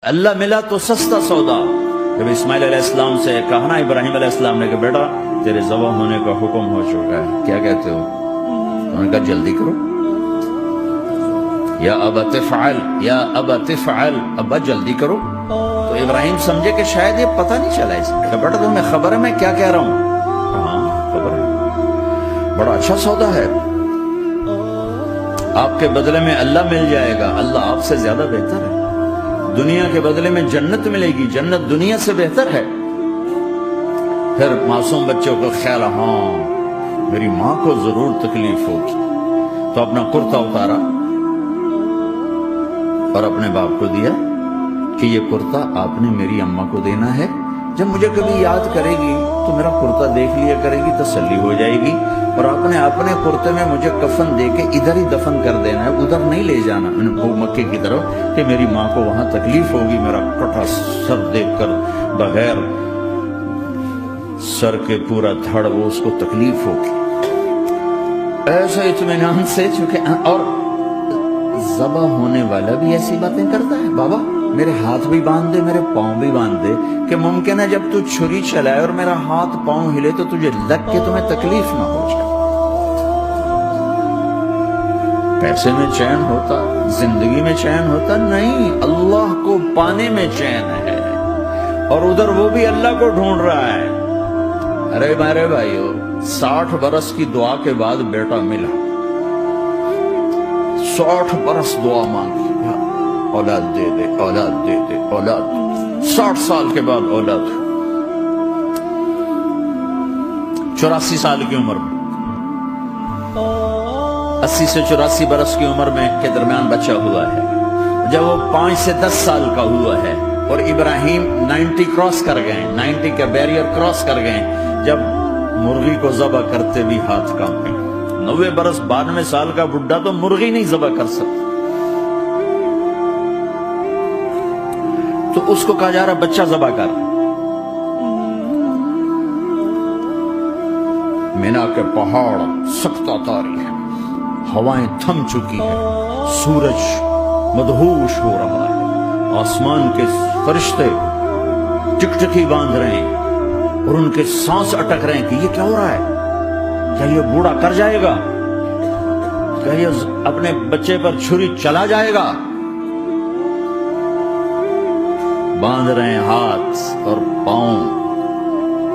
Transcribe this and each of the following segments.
اللہ ملا تو سستا سودا. جب اسماعیل علیہ السلام سے کہا نا ابراہیم علیہ السلام نے کہ بیٹا تیرے ذبح ہونے کا حکم ہو چکا ہے, کیا کہتے ہو؟ انہوں نے کہا جلدی کرو. یا ابا تفعل, یا ابا تفعل, ابا جلدی کرو. تو ابراہیم سمجھے کہ شاید یہ پتہ نہیں چلا اس کا. بیٹا تمہیں خبر ہے میں کیا کہہ رہا ہوں؟ ہاں خبر ہے, بڑا اچھا سودا ہے, آپ کے بدلے میں اللہ مل جائے گا. اللہ آپ سے زیادہ بہتر ہے. دنیا کے بدلے میں جنت ملے گی, جنت دنیا سے بہتر ہے. پھر معصوم بچوں کو خیال, ہاں میری ماں کو ضرور تکلیف ہوگی, تو اپنا کرتا اتارا اور اپنے باپ کو دیا کہ یہ کرتا آپ نے میری اماں کو دینا ہے, جب مجھے کبھی یاد کرے گی تو میرا کرتا دیکھ لیا کرے گی, تسلی ہو جائے گی. اور آپ نے اپنے کرتے میں مجھے کفن دے کے ادھر ہی دفن کر دینا ہے, ادھر نہیں لے جانا مکے کی طرف کہ میری ماں کو وہاں تکلیف ہوگی, میرا کٹا سر دیکھ کر بغیر سر کے پورا دھڑ وہ اس کو تکلیف ہوگی. ایسا اطمینان سے, چونکہ اور ذبح ہونے والا بھی ایسی باتیں کرتا ہے, بابا میرے ہاتھ بھی باندھ دے, میرے پاؤں بھی باندھ دے, کہ ممکن ہے جب تو چھری چلائے اور میرا ہاتھ پاؤں ہلے تو تجھے لگ کے تمہیں تکلیف نہ ہو جائے. پیسے میں چین ہوتا, زندگی میں چین ہوتا نہیں, اللہ کو پانے میں چین ہے. اور ادھر وہ بھی اللہ کو ڈھونڈ رہا ہے. ارے میرے بھائیو, 60 برس کی دعا کے بعد بیٹا ملا, 60 برس دعا مانگی, اولاد دے دے, اولاد دے دے, اولاد. 60 سال کے بعد اولاد, 84 سال کی عمر میں, 80 سے 84 برس کی عمر میں کے درمیان بچہ ہوا ہے. جب وہ 5 سے 10 سال کا ہوا ہے اور ابراہیم 90 کراس کر گئے, 90 کا بیریئر کراس کر گئے, جب مرغی کو ذبح کرتے بھی ہاتھ کانپے. 90 برس 92 سال کا بڈھا تو مرغی نہیں ذبح کر سکتا. تو اس کو کہا جا رہا بچہ ذبح کر. مینا کے پہاڑ سختہ تاری ہے, ہوائیں تھم چکی ہیں, سورج مدہوش ہو رہا ہے, آسمان کے فرشتے ٹکٹکی باندھ رہے ہیں اور ان کے سانس اٹک رہے ہیں کہ یہ کیا ہو رہا ہے, کیا یہ بوڑھا کر جائے گا, کیا یہ اپنے بچے پر چھری چلا جائے گا. باندھ رہے ہیں ہاتھ اور پاؤں.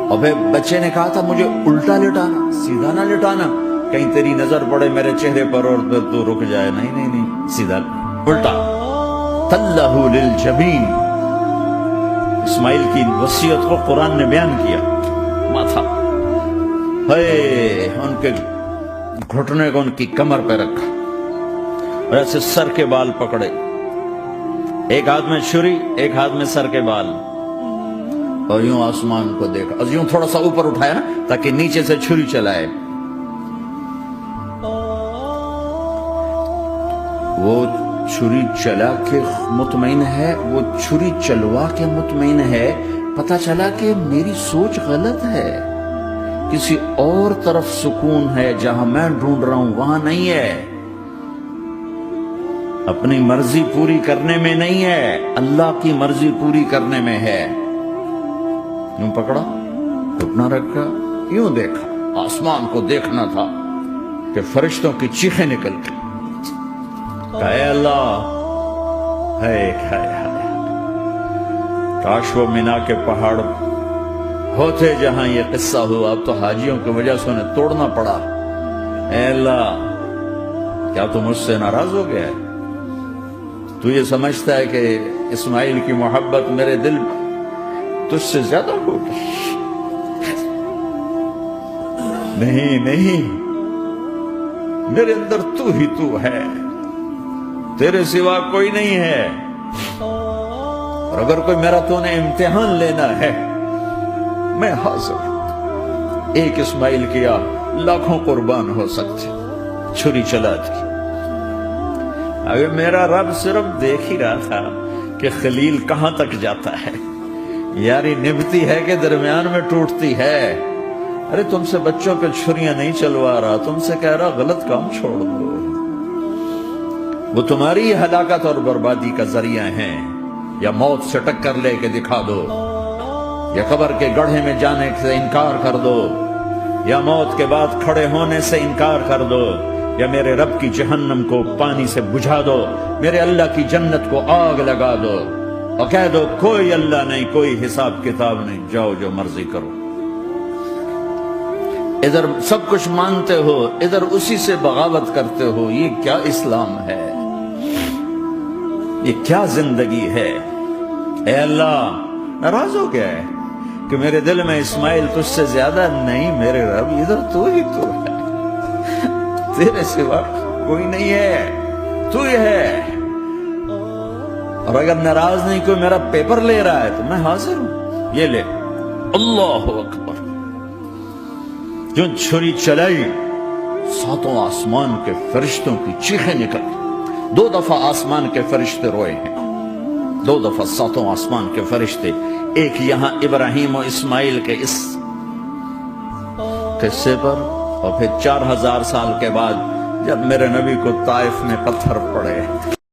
اور پھر بچے نے کہا تھا مجھے الٹا لٹانا, سیدھا نہ لٹانا, کہیں تیری نظر پڑے میرے چہرے پر اور تو رک جائے. نہیں نہیں نہیں, سیدھا الٹا. تلہ للجبین, اسماعیل کی وصیت کو قرآن نے بیان کیا. ماتھا ان کے گھٹنے کو ان کی کمر پہ رکھا اور ایسے سر کے بال پکڑے, ایک ہاتھ میں چھری, ایک ہاتھ میں سر کے بال, اور یوں آسمان کو دیکھا, اور یوں تھوڑا سا اوپر اٹھایا تاکہ نیچے سے چھری چلائے. وہ چھری چلا کے مطمئن ہے, وہ چھری چلوا کے مطمئن ہے. پتہ چلا کہ میری سوچ غلط ہے, کسی اور طرف سکون ہے, جہاں میں ڈھونڈ رہا ہوں وہاں نہیں ہے. اپنی مرضی پوری کرنے میں نہیں ہے, اللہ کی مرضی پوری کرنے میں ہے. یوں پکڑا, گھٹنا رکھا, یوں دیکھا, آسمان کو دیکھنا تھا کہ فرشتوں کی چیخیں نکل گئی. اے اللہ, کاش وہ مینا کے پہاڑ ہوتے جہاں یہ قصہ ہوا. اب تو حاجیوں کی وجہ سے انہیں توڑنا پڑا. اے اللہ, کیا تو مجھ سے ناراض ہو گیا ہے؟ تو یہ سمجھتا ہے کہ اسماعیل کی محبت میرے دل تجھ سے زیادہ ہوگی؟ نہیں نہیں, میرے اندر تو ہی تو ہے, تیرے سوا کوئی نہیں ہے. اور اگر کوئی میرا تو نے امتحان لینا ہے, میں حاضر. ایک اسماعیل کیا لاکھوں قربان ہو سکتے, چھری چلا دی. اگر میرا رب صرف دیکھ ہی رہا تھا کہ خلیل کہاں تک جاتا ہے, یاری نبھتی ہے کہ درمیان میں ٹوٹتی ہے. ارے تم سے بچوں پہ چھریاں نہیں چلوا رہا, تم سے کہہ رہا غلط کام چھوڑ دو, وہ تمہاری ہلاکت اور بربادی کا ذریعہ ہیں. یا موت سے ٹکر لے کے دکھا دو، یا قبر کے گڑھے میں جانے سے انکار کر دو، یا موت کے بعد کھڑے ہونے سے انکار کر دو، یا میرے رب کی جہنم کو پانی سے بجھا دو، میرے اللہ کی جنت کو آگ لگا دو، اور کہہ دو کوئی اللہ نہیں، کوئی حساب کتاب نہیں، جاؤ جو مرضی کرو۔ ادھر سب کچھ مانتے ہو، ادھر اسی سے بغاوت کرتے ہو۔ یہ کیا اسلام ہے؟ یہ کیا زندگی ہے؟ اے اللہ، ناراض ہو گیا ہے کہ میرے دل میں اسماعیل تجھ سے زیادہ نہیں، میرے رب ادھر تو ہی تو ہے، تیرے سوا کوئی نہیں ہے، تو ہی ہے۔ اور اگر ناراض نہیں کوئی میرا پیپر لے رہا ہے تو میں حاضر ہوں، یہ لے۔ اللہ اکبر! جو چھری چلائی، ساتوں آسمان کے فرشتوں کی چیخیں نکل، 2 دفعہ آسمان کے فرشتے روئے ہیں، 2 دفعہ ساتوں آسمان کے فرشتے، ایک یہاں ابراہیم و اسماعیل کے اس قصے پر، اور پھر 4000 سال کے بعد جب میرے نبی کو طائف میں پتھر پڑے۔